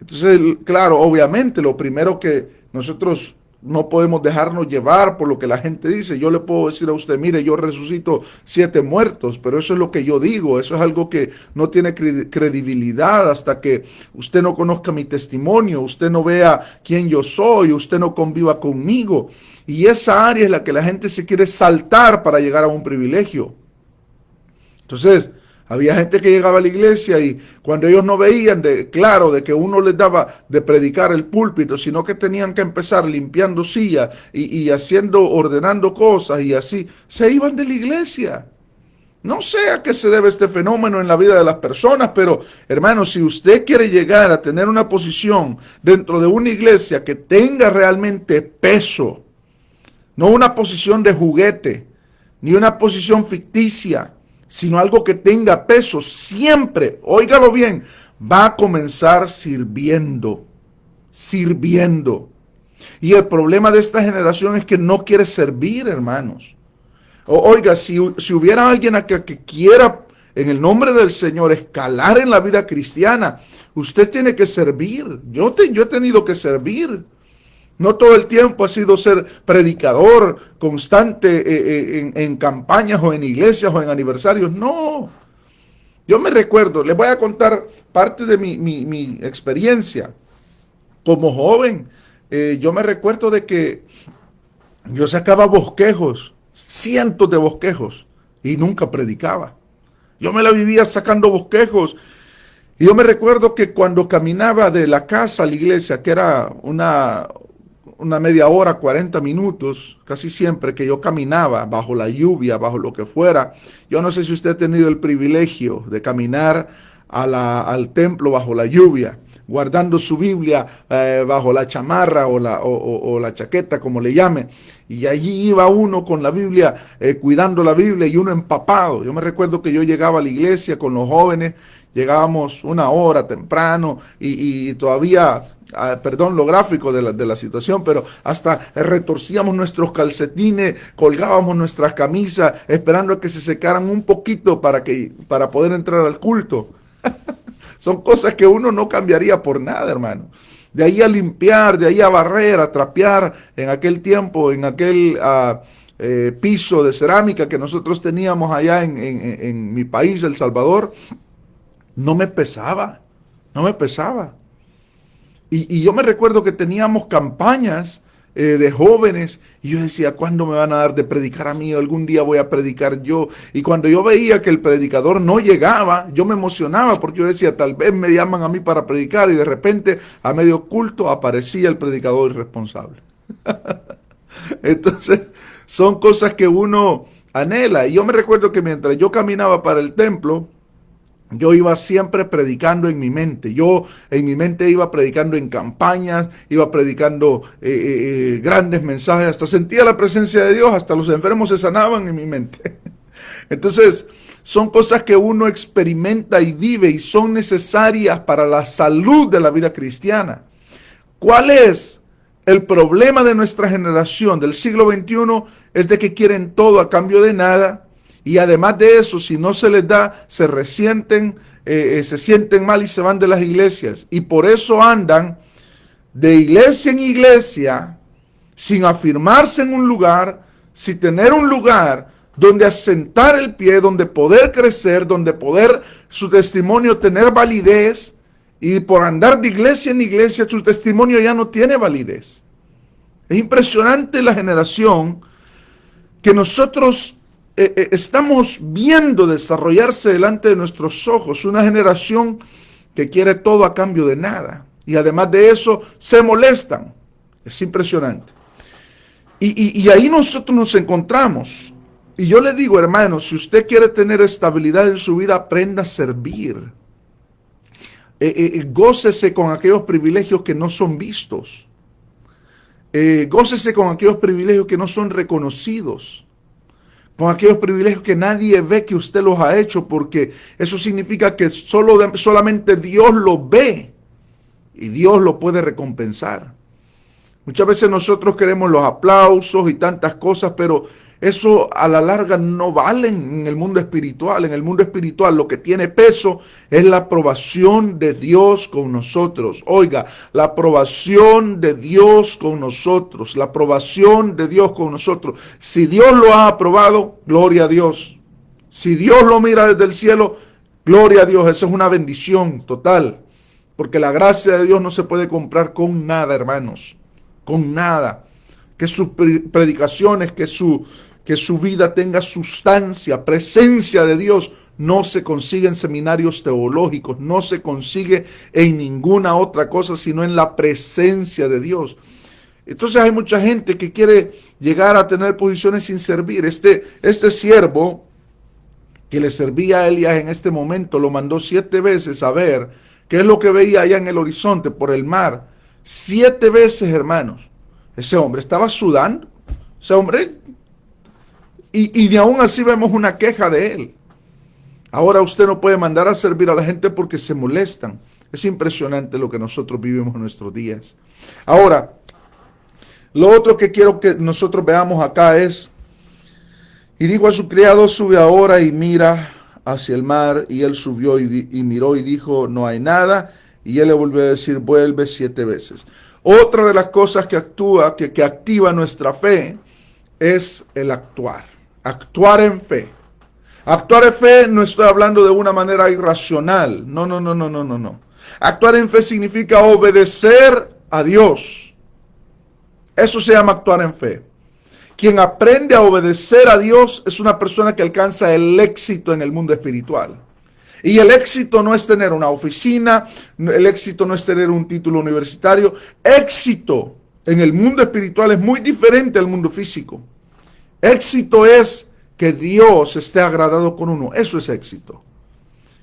Entonces, claro, obviamente, lo primero que nosotros no podemos dejarnos llevar por lo que la gente dice. Yo le puedo decir a usted, mire, yo resucito 7 muertos, pero eso es lo que yo digo. Eso es algo que no tiene credibilidad hasta que usted no conozca mi testimonio, usted no vea quién yo soy, usted no conviva conmigo. Y esa área es la que la gente se quiere saltar para llegar a un privilegio. Entonces, había gente que llegaba a la iglesia y cuando ellos no veían, de que uno les daba de predicar el púlpito, sino que tenían que empezar limpiando sillas y ordenando cosas y así, se iban de la iglesia. No sé a qué se debe este fenómeno en la vida de las personas, pero hermano, si usted quiere llegar a tener una posición dentro de una iglesia que tenga realmente peso, no una posición de juguete, ni una posición ficticia, sino algo que tenga peso, siempre, óigalo bien, va a comenzar sirviendo, sirviendo. Y el problema de esta generación es que no quiere servir, hermanos. Oiga, si hubiera alguien acá que quiera en el nombre del Señor escalar en la vida cristiana, usted tiene que servir. Yo he tenido que servir. No todo el tiempo ha sido ser predicador constante en campañas o en iglesias o en aniversarios. No. Yo me recuerdo, les voy a contar parte de mi experiencia como joven. Yo me recuerdo de que yo sacaba bosquejos, cientos de bosquejos, y nunca predicaba. Yo me la vivía sacando bosquejos. Y yo me recuerdo que cuando caminaba de la casa a la iglesia, que era una media hora, 40 minutos, casi siempre que yo caminaba bajo la lluvia, bajo lo que fuera. Yo no sé si usted ha tenido el privilegio de caminar al templo bajo la lluvia, guardando su Biblia bajo la chamarra o la chaqueta, como le llame. Y allí iba uno con la Biblia, cuidando la Biblia, y uno empapado. Yo me recuerdo que yo llegaba a la iglesia con los jóvenes, llegábamos una hora temprano y todavía, perdón lo gráfico de la situación, pero hasta retorcíamos nuestros calcetines, colgábamos nuestras camisas, esperando a que se secaran un poquito para poder entrar al culto. Son cosas que uno no cambiaría por nada, hermano. De ahí a limpiar, de ahí a barrer, a trapear, en aquel tiempo, en aquel piso de cerámica que nosotros teníamos allá en mi país, El Salvador, no me pesaba, no me pesaba. Y yo me recuerdo que teníamos campañas de jóvenes, y yo decía, ¿cuándo me van a dar de predicar a mí? Algún día voy a predicar yo. Y cuando yo veía que el predicador no llegaba, yo me emocionaba, porque yo decía, tal vez me llaman a mí para predicar, y de repente a medio culto aparecía el predicador irresponsable. Entonces son cosas que uno anhela. Y yo me recuerdo que mientras yo caminaba para el templo, yo iba siempre predicando en mi mente. Yo en mi mente iba predicando en campañas, iba predicando grandes mensajes, hasta sentía la presencia de Dios, hasta los enfermos se sanaban en mi mente. Entonces, son cosas que uno experimenta y vive y son necesarias para la salud de la vida cristiana. ¿Cuál es el problema de nuestra generación del siglo XXI? Es de que quieren todo a cambio de nada. Y además de eso, si no se les da, se resienten, se sienten mal y se van de las iglesias. Y por eso andan de iglesia en iglesia, sin afirmarse en un lugar, sin tener un lugar donde asentar el pie, donde poder crecer, donde poder su testimonio tener validez. Y por andar de iglesia en iglesia, su testimonio ya no tiene validez. Es impresionante la generación que nosotros estamos viendo desarrollarse delante de nuestros ojos, una generación que quiere todo a cambio de nada. Y además de eso, se molestan. Es impresionante. Y ahí nosotros nos encontramos. Y yo le digo, hermano, si usted quiere tener estabilidad en su vida, aprenda a servir. Gócese con aquellos privilegios que no son vistos. Gócese con aquellos privilegios que no son reconocidos. Con aquellos privilegios que nadie ve que usted los ha hecho, porque eso significa que solamente Dios los ve y Dios lo puede recompensar. Muchas veces nosotros queremos los aplausos y tantas cosas, pero eso a la larga no valen en el mundo espiritual. En el mundo espiritual lo que tiene peso es la aprobación de Dios con nosotros. Oiga, la aprobación de Dios con nosotros, la aprobación de Dios con nosotros. Si Dios lo ha aprobado, gloria a Dios. Si Dios lo mira desde el cielo, gloria a Dios. Esa es una bendición total, porque la gracia de Dios no se puede comprar con nada, hermanos, con nada. Que sus predicaciones, que su vida tenga sustancia, presencia de Dios, no se consigue en seminarios teológicos, no se consigue en ninguna otra cosa, sino en la presencia de Dios. Entonces hay mucha gente que quiere llegar a tener posiciones sin servir. Este siervo que le servía a Elías en este momento, lo mandó 7 veces a ver qué es lo que veía allá en el horizonte por el mar. 7 veces, hermanos. Ese hombre estaba sudando. Ese hombre, y aún así vemos una queja de él. Ahora usted no puede mandar a servir a la gente porque se molestan. Es impresionante lo que nosotros vivimos en nuestros días. Ahora, lo otro que quiero que nosotros veamos acá es: y dijo a su criado, sube ahora y mira hacia el mar. Y él subió y miró y dijo, no hay nada. Y él le volvió a decir, vuelve 7 veces. Otra de las cosas que actúa, que activa nuestra fe, es el actuar. Actuar en fe. Actuar en fe no estoy hablando de una manera irracional. No, no, no, no, no, no, no. Actuar en fe significa obedecer a Dios. Eso se llama actuar en fe. Quien aprende a obedecer a Dios es una persona que alcanza el éxito en el mundo espiritual. Y el éxito no es tener una oficina, el éxito no es tener un título universitario. Éxito en el mundo espiritual es muy diferente al mundo físico. Éxito es que Dios esté agradado con uno. Eso es éxito.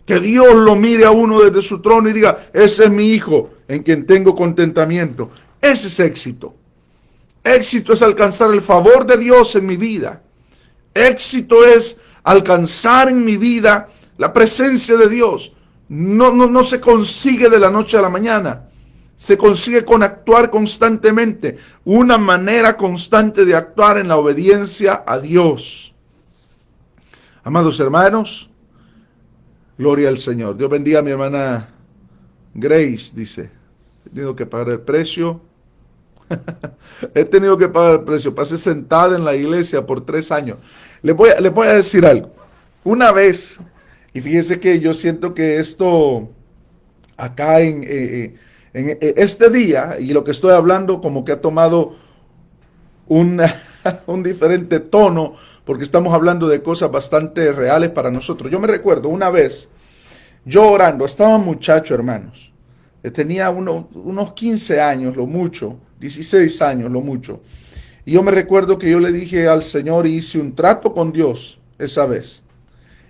Que Dios lo mire a uno desde su trono y diga, ese es mi hijo en quien tengo contentamiento. Ese es éxito. Éxito es alcanzar el favor de Dios en mi vida. Éxito es alcanzar en mi vida la presencia de Dios. No se consigue de la noche a la mañana. Se consigue con actuar constantemente. Una manera constante de actuar en la obediencia a Dios. Amados hermanos, gloria al Señor. Dios bendiga a mi hermana Grace, dice. He tenido que pagar el precio. He tenido que pagar el precio. Pasé sentada en la iglesia por 3 años. Les voy a decir algo. Una vez, y fíjese que yo siento que esto acá en este día, y lo que estoy hablando como que ha tomado un diferente tono, porque estamos hablando de cosas bastante reales para nosotros. Yo me recuerdo una vez, yo orando, estaba muchacho, hermanos. Tenía unos 15 años, lo mucho, 16 años, lo mucho. Y yo me recuerdo que yo le dije al Señor y hice un trato con Dios esa vez.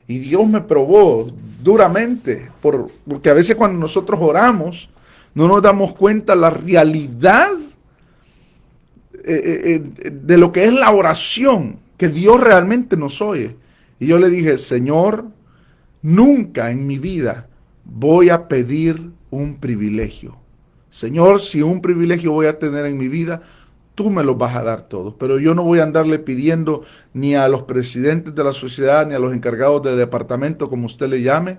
Y Dios me probó duramente, porque a veces cuando nosotros oramos, no nos damos cuenta la realidad de lo que es la oración, que Dios realmente nos oye. Y yo le dije, Señor, nunca en mi vida voy a pedir un privilegio. Señor, si un privilegio voy a tener en mi vida, tú me los vas a dar todos. Pero yo no voy a andarle pidiendo ni a los presidentes de la sociedad, ni a los encargados de departamento, como usted le llame.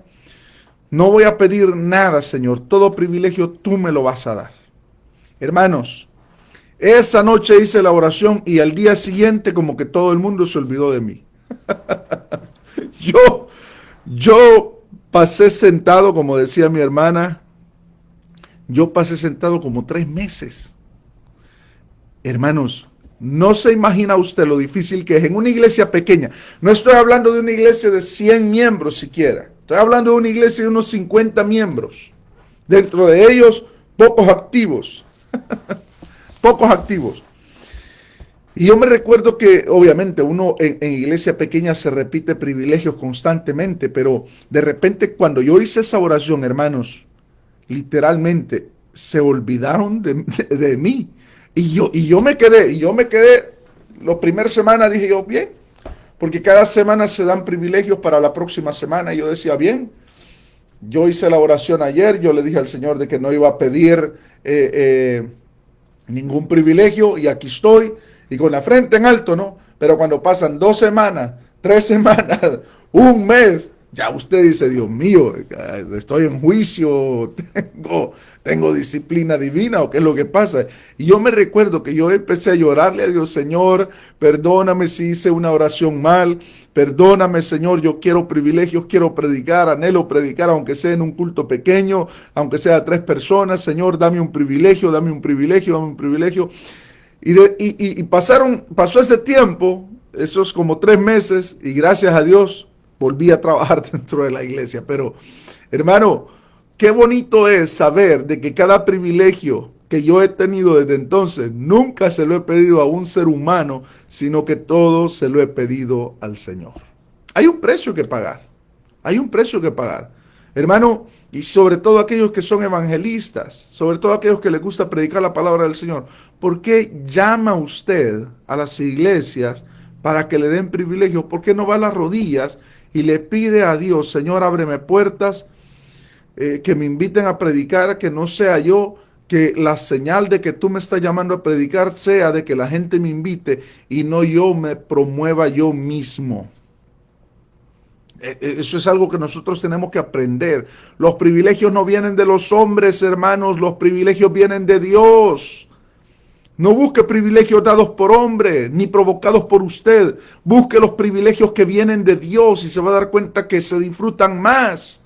No voy a pedir nada, Señor. Todo privilegio tú me lo vas a dar. Hermanos, esa noche hice la oración y al día siguiente como que todo el mundo se olvidó de mí. Yo pasé sentado, como decía mi hermana, yo pasé sentado como 3 meses. Hermanos, no se imagina usted lo difícil que es en una iglesia pequeña. No estoy hablando de una iglesia de 100 miembros siquiera. Estoy hablando de una iglesia de unos 50 miembros. Dentro de ellos, pocos activos. Pocos activos. Y yo me recuerdo que obviamente uno en iglesia pequeña se repite privilegios constantemente, pero de repente cuando yo hice esa oración, hermanos, literalmente se olvidaron de mí. Y yo me quedé, las primeras semanas dije yo, bien, porque cada semana se dan privilegios para la próxima semana. Y yo decía, bien, yo hice la oración ayer, yo le dije al Señor de que no iba a pedir ningún privilegio y aquí estoy. Y con la frente en alto, ¿no? Pero cuando pasan 2 semanas, 3 semanas, un mes, ya usted dice, Dios mío, estoy en juicio, tengo disciplina divina, o qué es lo que pasa. Y yo me recuerdo que yo empecé a llorarle a Dios, Señor, perdóname si hice una oración mal, perdóname, Señor, yo quiero privilegios, quiero predicar, anhelo predicar, aunque sea en un culto pequeño, aunque sea 3 personas, Señor, dame un privilegio, dame un privilegio, dame un privilegio. Y pasó ese tiempo, esos como 3 meses, y gracias a Dios volví a trabajar dentro de la iglesia. Pero, hermano, qué bonito es saber de que cada privilegio que yo he tenido desde entonces, nunca se lo he pedido a un ser humano, sino que todo se lo he pedido al Señor. Hay un precio que pagar. Hay un precio que pagar. Hermano, y sobre todo aquellos que son evangelistas, sobre todo aquellos que les gusta predicar la palabra del Señor, ¿por qué llama usted a las iglesias para que le den privilegios? ¿Por qué no va a las rodillas y le pide a Dios, Señor, ábreme puertas, que me inviten a predicar, que no sea yo, que la señal de que tú me estás llamando a predicar sea de que la gente me invite y no yo me promueva yo mismo? Eso es algo que nosotros tenemos que aprender. Los privilegios no vienen de los hombres, hermanos, los privilegios vienen de Dios. No busque privilegios dados por hombre, ni provocados por usted. Busque los privilegios que vienen de Dios y se va a dar cuenta que se disfrutan más.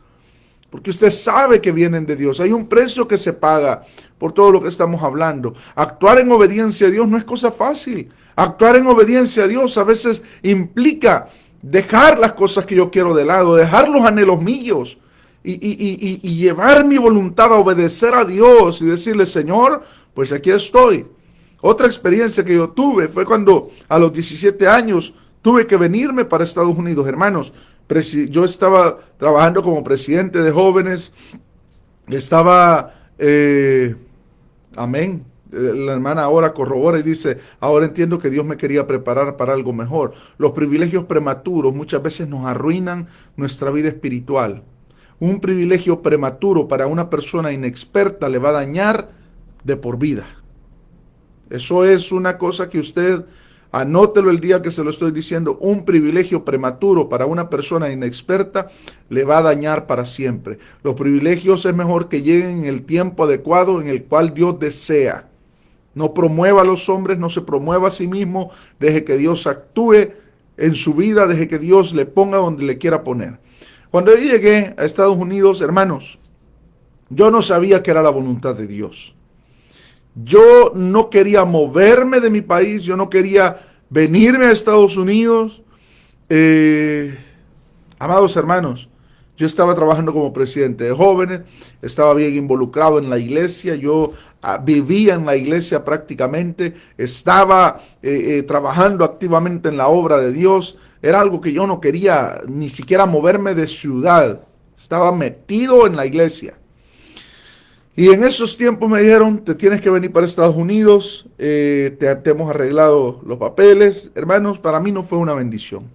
Porque usted sabe que vienen de Dios. Hay un precio que se paga por todo lo que estamos hablando. Actuar en obediencia a Dios no es cosa fácil. Actuar en obediencia a Dios a veces implica dejar las cosas que yo quiero de lado, dejar los anhelos míos y llevar mi voluntad a obedecer a Dios y decirle, Señor, pues aquí estoy. Otra experiencia que yo tuve fue cuando a los 17 años tuve que venirme para Estados Unidos, hermanos. Yo estaba trabajando como presidente de jóvenes, estaba, amén, la hermana ahora corrobora y dice, ahora entiendo que Dios me quería preparar para algo mejor. Los privilegios prematuros muchas veces nos arruinan nuestra vida espiritual. Un privilegio prematuro para una persona inexperta le va a dañar de por vida. Eso es una cosa que usted anótelo el día que se lo estoy diciendo. Un privilegio prematuro para una persona inexperta le va a dañar para siempre. Los privilegios es mejor que lleguen en el tiempo adecuado en el cual Dios desea. No promueva a los hombres, no se promueva a sí mismo. Deje que Dios actúe en su vida, deje que Dios le ponga donde le quiera poner. Cuando yo llegué a Estados Unidos, hermanos, yo no sabía que era la voluntad de Dios. Yo no quería moverme de mi país, yo no quería venirme a Estados Unidos. Amados hermanos, yo estaba trabajando como presidente de jóvenes, estaba bien involucrado en la iglesia, yo vivía en la iglesia prácticamente, estaba trabajando activamente en la obra de Dios. Era algo que yo no quería ni siquiera moverme de ciudad, estaba metido en la iglesia. Y en esos tiempos me dijeron, te tienes que venir para Estados Unidos, te hemos arreglado los papeles. Hermanos, para mí no fue una bendición.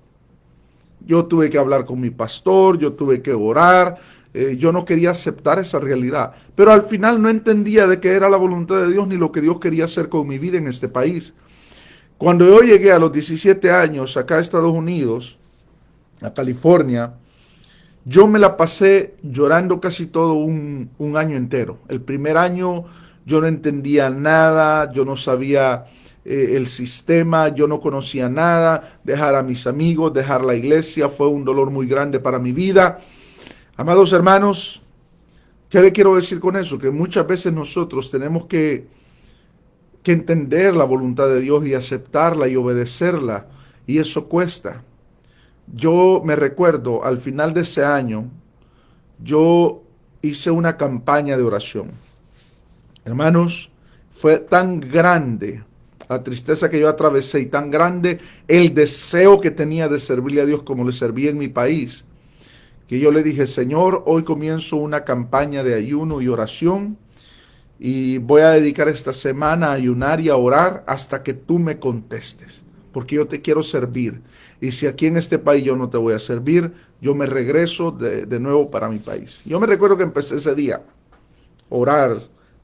Yo tuve que hablar con mi pastor, yo tuve que orar, yo no quería aceptar esa realidad. Pero al final no entendía de qué era la voluntad de Dios ni lo que Dios quería hacer con mi vida en este país. Cuando yo llegué a los 17 años acá a Estados Unidos, a California, yo me la pasé llorando casi todo un año entero. El primer año yo no entendía nada, yo no sabía el sistema, yo no conocía nada. Dejar a mis amigos, dejar la iglesia fue un dolor muy grande para mi vida. Amados hermanos, ¿qué le quiero decir con eso? Que muchas veces nosotros tenemos que entender la voluntad de Dios y aceptarla y obedecerla. Y eso cuesta. Yo me recuerdo, al final de ese año, yo hice una campaña de oración. Hermanos, fue tan grande la tristeza que yo atravesé y tan grande el deseo que tenía de servirle a Dios como le serví en mi país, que yo le dije, Señor, hoy comienzo una campaña de ayuno y oración y voy a dedicar esta semana a ayunar y a orar hasta que tú me contestes, porque yo te quiero servir. Y si aquí en este país yo no te voy a servir, yo me regreso de nuevo para mi país. Yo me recuerdo que empecé ese día a orar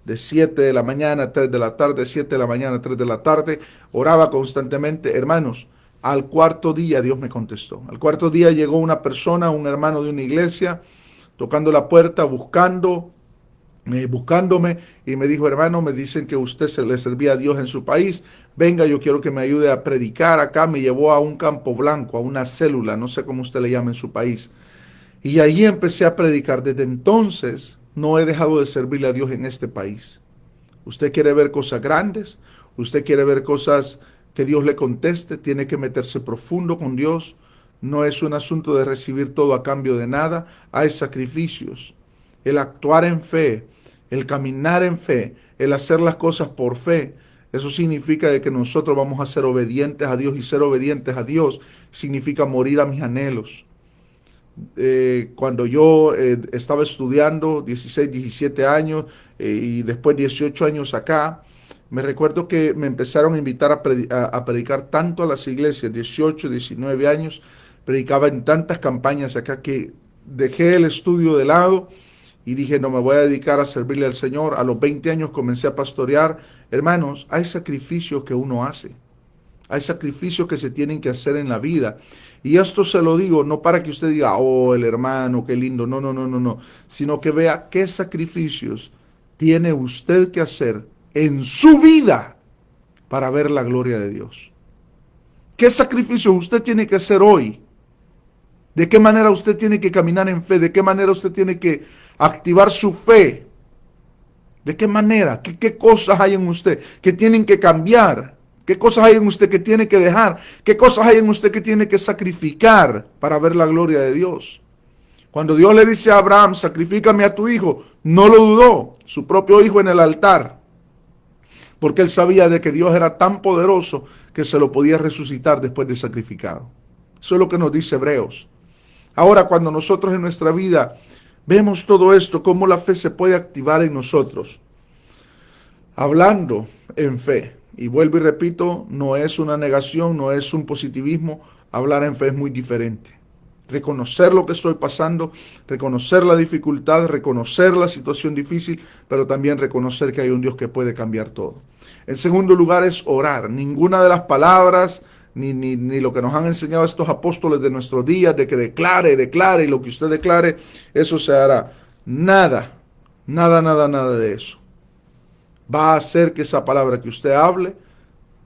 de 7 de la mañana a 3 de la tarde, 7 de la mañana a 3 de la tarde. Oraba constantemente. Hermanos, al cuarto día Dios me contestó. Al cuarto día llegó una persona, un hermano de una iglesia, tocando la puerta, buscándome y me dijo, hermano, me dicen que usted se le servía a Dios en su país, venga, yo quiero que me ayude a predicar acá. Me llevó a un campo blanco, a una célula, no sé cómo usted le llama en su país, y allí empecé a predicar. Desde entonces no he dejado de servirle a Dios en este país. Usted quiere ver cosas grandes, usted quiere ver cosas que Dios le conteste, tiene que meterse profundo con Dios. No es un asunto de recibir todo a cambio de nada, hay sacrificios. El actuar en fe, el caminar en fe, el hacer las cosas por fe, Eso significa de que nosotros vamos a ser obedientes a Dios, y ser obedientes a Dios significa morir a mis anhelos. Cuando yo estaba estudiando, 16, 17 años y después 18 años acá, me recuerdo que me empezaron a invitar a predicar tanto a las iglesias, 18, 19 años, predicaba en tantas campañas acá que dejé el estudio de lado y dije, no, me voy a dedicar a servirle al Señor. A los 20 años comencé a pastorear. Hermanos, hay sacrificios que uno hace. Hay sacrificios que se tienen que hacer en la vida. Y esto se lo digo no para que usted diga, oh, el hermano, qué lindo. No, no, no, no, no. Sino que vea qué sacrificios tiene usted que hacer en su vida para ver la gloria de Dios. ¿Qué sacrificios usted tiene que hacer hoy? ¿De qué manera usted tiene que caminar en fe? ¿De qué manera usted tiene que activar su fe? ¿De qué manera? ¿Qué cosas hay en usted que tienen que cambiar? ¿Qué cosas hay en usted que tiene que dejar? ¿Qué cosas hay en usted que tiene que sacrificar para ver la gloria de Dios? Cuando Dios le dice a Abraham, sacrifícame a tu hijo, no lo dudó, su propio hijo en el altar, porque él sabía de que Dios era tan poderoso que se lo podía resucitar después de sacrificado. Eso es lo que nos dice Hebreos. Ahora, cuando nosotros en nuestra vida vemos todo esto, cómo la fe se puede activar en nosotros, hablando en fe. Y vuelvo y repito, no es una negación, no es un positivismo. Hablar en fe es muy diferente. Reconocer lo que estoy pasando, reconocer la dificultad, reconocer la situación difícil, pero también reconocer que hay un Dios que puede cambiar todo. En segundo lugar es orar. Ninguna de las palabras, ni lo que nos han enseñado estos apóstoles de nuestros días, de que declare, y lo que usted declare, eso se hará. Nada de eso va a hacer que esa palabra que usted hable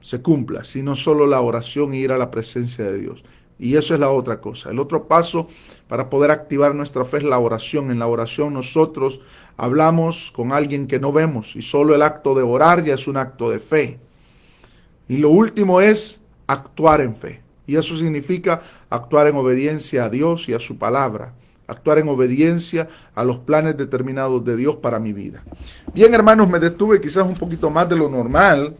se cumpla, sino solo la oración y ir a la presencia de Dios. Y eso es la otra cosa. El otro paso para poder activar nuestra fe es la oración. En la oración nosotros hablamos con alguien que no vemos, y solo el acto de orar ya es un acto de fe. Y lo último es actuar en fe. Y eso significa actuar en obediencia a Dios y a su palabra. Actuar en obediencia a los planes determinados de Dios para mi vida. Bien, hermanos, me detuve quizás un poquito más de lo normal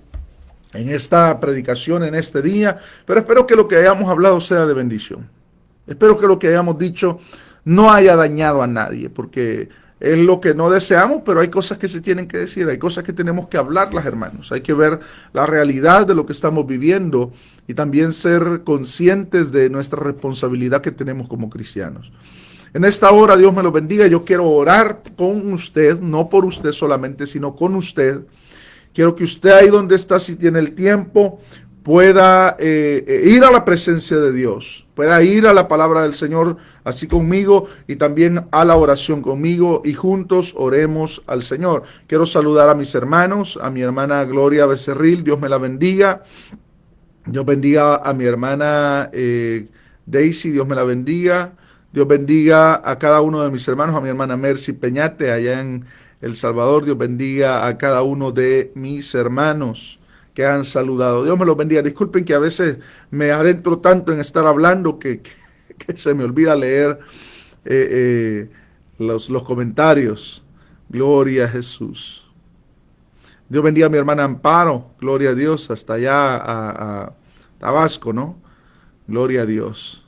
en esta predicación, en este día, pero espero que lo que hayamos hablado sea de bendición. Espero que lo que hayamos dicho no haya dañado a nadie, porque es lo que no deseamos, pero hay cosas que se tienen que decir, hay cosas que tenemos que hablarlas, hermanos. Hay que ver la realidad de lo que estamos viviendo y también ser conscientes de nuestra responsabilidad que tenemos como cristianos. En esta hora, Dios me lo bendiga. Yo quiero orar con usted, no por usted solamente, sino con usted. Quiero que usted ahí donde está, si tiene el tiempo, pueda ir a la presencia de Dios, pueda ir a la palabra del Señor así conmigo y también a la oración conmigo, y juntos oremos al Señor. Quiero saludar a mis hermanos, a mi hermana Gloria Becerril, Dios me la bendiga. Dios bendiga a mi hermana Daisy, Dios me la bendiga. Dios bendiga a cada uno de mis hermanos, a mi hermana Mercy Peñate allá en El Salvador. Dios bendiga a cada uno de mis hermanos que han saludado. Dios me los bendiga. Disculpen que a veces me adentro tanto en estar hablando que se me olvida leer los comentarios. Gloria a Jesús. Dios bendiga a mi hermana Amparo. Gloria a Dios. Hasta allá a Tabasco, ¿no? Gloria a Dios.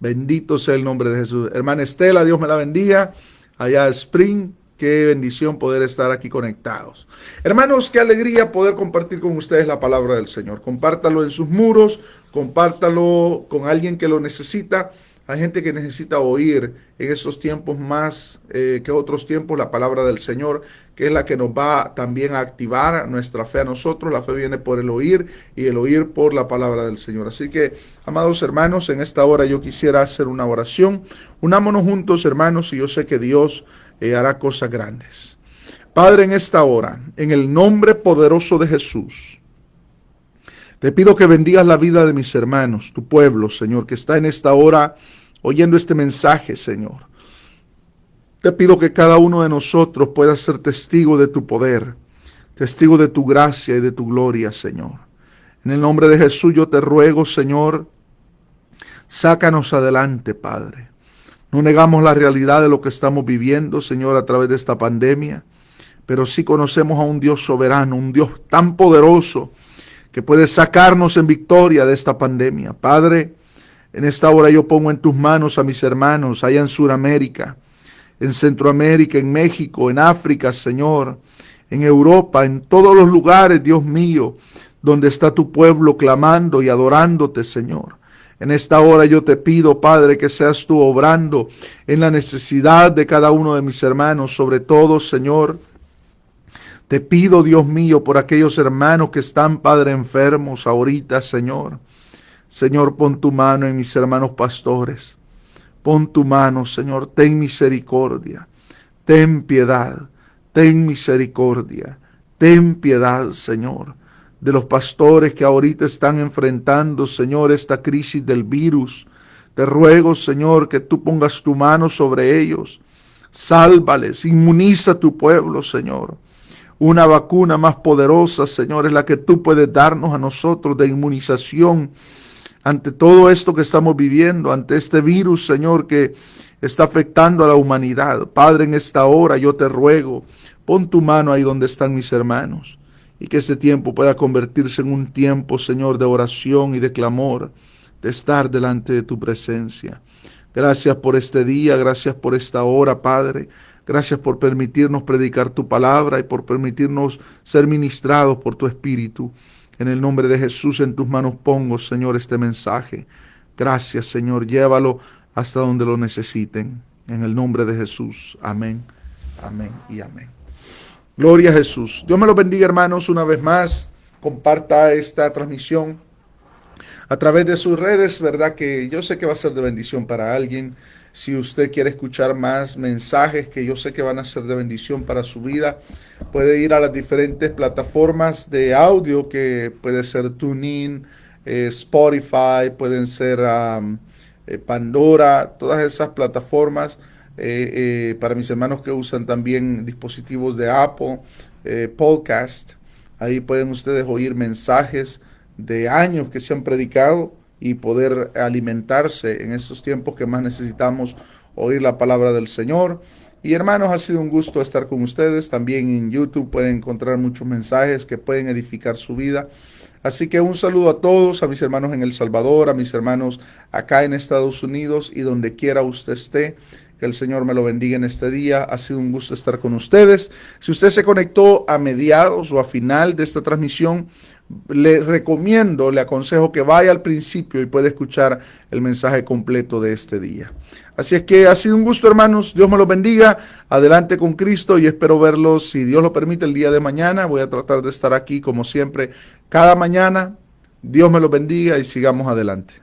Bendito sea el nombre de Jesús. Hermana Estela, Dios me la bendiga. Allá a Spring, qué bendición poder estar aquí conectados. Hermanos, qué alegría poder compartir con ustedes la palabra del Señor. Compártalo en sus muros, compártalo con alguien que lo necesita. Hay gente que necesita oír en estos tiempos más que otros tiempos la palabra del Señor, que es la que nos va también a activar nuestra fe a nosotros. La fe viene por el oír y el oír por la palabra del Señor. Así que, amados hermanos, en esta hora yo quisiera hacer una oración. Unámonos juntos, hermanos, y yo sé que Dios hará cosas grandes. Padre, en esta hora, en el nombre poderoso de Jesús, te pido que bendigas la vida de mis hermanos, tu pueblo, Señor, que está en esta hora oyendo este mensaje, Señor. Te pido que cada uno de nosotros pueda ser testigo de tu poder, testigo de tu gracia y de tu gloria, Señor. En el nombre de Jesús yo te ruego, Señor, sácanos adelante, Padre. No negamos la realidad de lo que estamos viviendo, Señor, a través de esta pandemia, pero sí conocemos a un Dios soberano, un Dios tan poderoso que puede sacarnos en victoria de esta pandemia. Padre, en esta hora yo pongo en tus manos a mis hermanos allá en Sudamérica, en Centroamérica, en México, en África, Señor, en Europa, en todos los lugares, Dios mío, donde está tu pueblo clamando y adorándote, Señor. En esta hora yo te pido, Padre, que seas tú obrando en la necesidad de cada uno de mis hermanos, sobre todo, Señor. Te pido, Dios mío, por aquellos hermanos que están, Padre, enfermos ahorita, Señor. Señor, pon tu mano en mis hermanos pastores. Pon tu mano, Señor, ten misericordia, ten piedad, ten misericordia, ten piedad, Señor, de los pastores que ahorita están enfrentando, Señor, esta crisis del virus. Te ruego, Señor, que tú pongas tu mano sobre ellos. Sálvales, inmuniza a tu pueblo, Señor. Una vacuna más poderosa, Señor, es la que tú puedes darnos a nosotros de inmunización ante todo esto que estamos viviendo, ante este virus, Señor, que está afectando a la humanidad. Padre, en esta hora yo te ruego, pon tu mano ahí donde están mis hermanos, y que ese tiempo pueda convertirse en un tiempo, Señor, de oración y de clamor, de estar delante de tu presencia. Gracias por este día, gracias por esta hora, Padre. Gracias por permitirnos predicar tu palabra y por permitirnos ser ministrados por tu Espíritu. En el nombre de Jesús, en tus manos pongo, Señor, este mensaje. Gracias, Señor. Llévalo hasta donde lo necesiten. En el nombre de Jesús. Amén, amén y amén. Gloria a Jesús. Dios me los bendiga, hermanos, una vez más. Comparta esta transmisión a través de sus redes, ¿verdad? Que yo sé que va a ser de bendición para alguien. Si usted quiere escuchar más mensajes que yo sé que van a ser de bendición para su vida, puede ir a las diferentes plataformas de audio, que puede ser TuneIn, Spotify, pueden ser Pandora, todas esas plataformas. Para mis hermanos que usan también dispositivos de Apple, podcast, ahí pueden ustedes oír mensajes de años que se han predicado y poder alimentarse en estos tiempos que más necesitamos oír la palabra del Señor. Y hermanos, ha sido un gusto estar con ustedes. También en YouTube pueden encontrar muchos mensajes que pueden edificar su vida. Así que un saludo a todos, a mis hermanos en El Salvador, a mis hermanos acá en Estados Unidos y donde quiera usted esté. Que el Señor me lo bendiga en este día. Ha sido un gusto estar con ustedes. Si usted se conectó a mediados o a final de esta transmisión, le recomiendo, le aconsejo que vaya al principio y pueda escuchar el mensaje completo de este día. Así es que ha sido un gusto, hermanos. Dios me los bendiga. Adelante con Cristo y espero verlos, si Dios lo permite, el día de mañana. Voy a tratar de estar aquí como siempre cada mañana. Dios me los bendiga y sigamos adelante.